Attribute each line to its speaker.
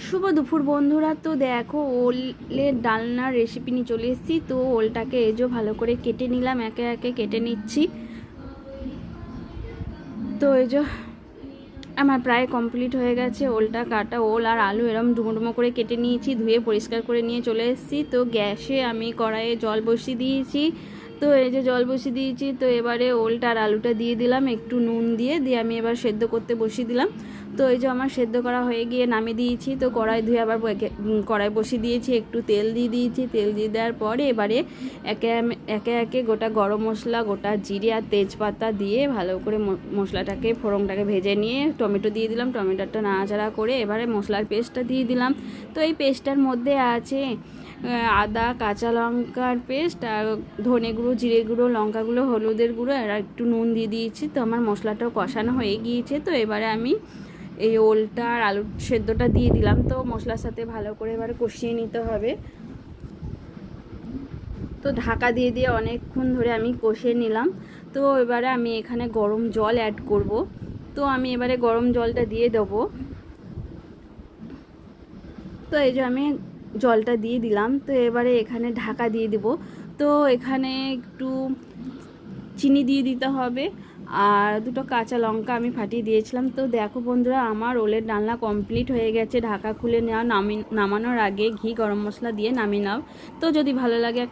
Speaker 1: শুভ দুপুর বন্ধুরা। তো দেখো ওলের ডালনার রেসিপি নিয়ে চলে এসেছি। তো ওলটাকে এজো ভালো করে কেটে নিলাম, একে একে কেটে নিচ্ছি। তো এজো আমার প্রায় কমপ্লিট হয়ে গেছে ওলটা কাটা। ওল আর আলু এরম ডুমো ডুমো করে কেটে নিয়েছি, ধুয়ে পরিষ্কার করে নিয়ে চলে এসেছি। তো গ্যাসে আমি কড়াইয়ে জল বসিয়ে দিয়েছি। তো এই যে জল বসিয়ে দিয়েছি, তো এবারে ওলটা আর আলুটা দিয়ে দিলাম, একটু নুন দিয়ে আমি এবার সেদ্ধ করতে বসিয়ে দিলাম। তো এই যে আমার সেদ্ধ করা হয়ে গিয়ে নামিয়ে দিয়েছি। তো কড়াই ধুয়ে আবার কড়াই বসিয়ে দিয়েছি, একটু তেল দিয়ে দিয়েছি। তেল দিয়ে দেওয়ার পরে এবারে একে একে গোটা গরম মশলা, গোটা জিরে আর তেজপাতা দিয়ে ভালো করে মশলাটাকে ফোড়নটাকে ভেজে নিয়ে টমেটো দিয়ে দিলাম। টমেটোটা নাড়াচাড়া করে এবারে মশলার পেস্টটা দিয়ে দিলাম। তো এই পেস্টটার মধ্যে আছে আদা, কাঁচা লঙ্কার পেস্ট আর ধনে গুঁড়ো, জিরে গুঁড়ো, লঙ্কা গুঁড়ো, হলুদের গুঁড়ো আর একটু নুন দিয়ে দিয়েছি। তো আমার মশলাটাও কষানো হয়ে গিয়েছে। তো এবারে আমি এই ওলটা আর আলুর সেদ্ধটা দিয়ে দিলাম। তো মশলার সাথে ভালো করে এবারে কষিয়ে নিতে হবে। তো ঢাকা দিয়ে অনেকক্ষণ ধরে আমি কষিয়ে নিলাম। তো এবারে আমি এখানে গরম জল অ্যাড করব। তো আমি এবারে গরম জলটা দিয়ে দেবো। তো এই যে আমি জলটা দিয়ে দিলাম। তো এবারে এখানে ঢাকা দিয়ে দিব। তো এখানে একটু চিনি দিয়ে দিতে হবে আর দুটো কাঁচা লঙ্কা আমি ফাটিয়ে দিয়েছিলাম। তো দেখো বন্ধুরা, আমার ওলের ডালনা কমপ্লিট হয়ে গেছে। ঢাকা খুলে নেওয়া নামানোর আগে ঘি গরম মশলা দিয়ে নামিয়ে নাও। তো যদি ভালো লাগে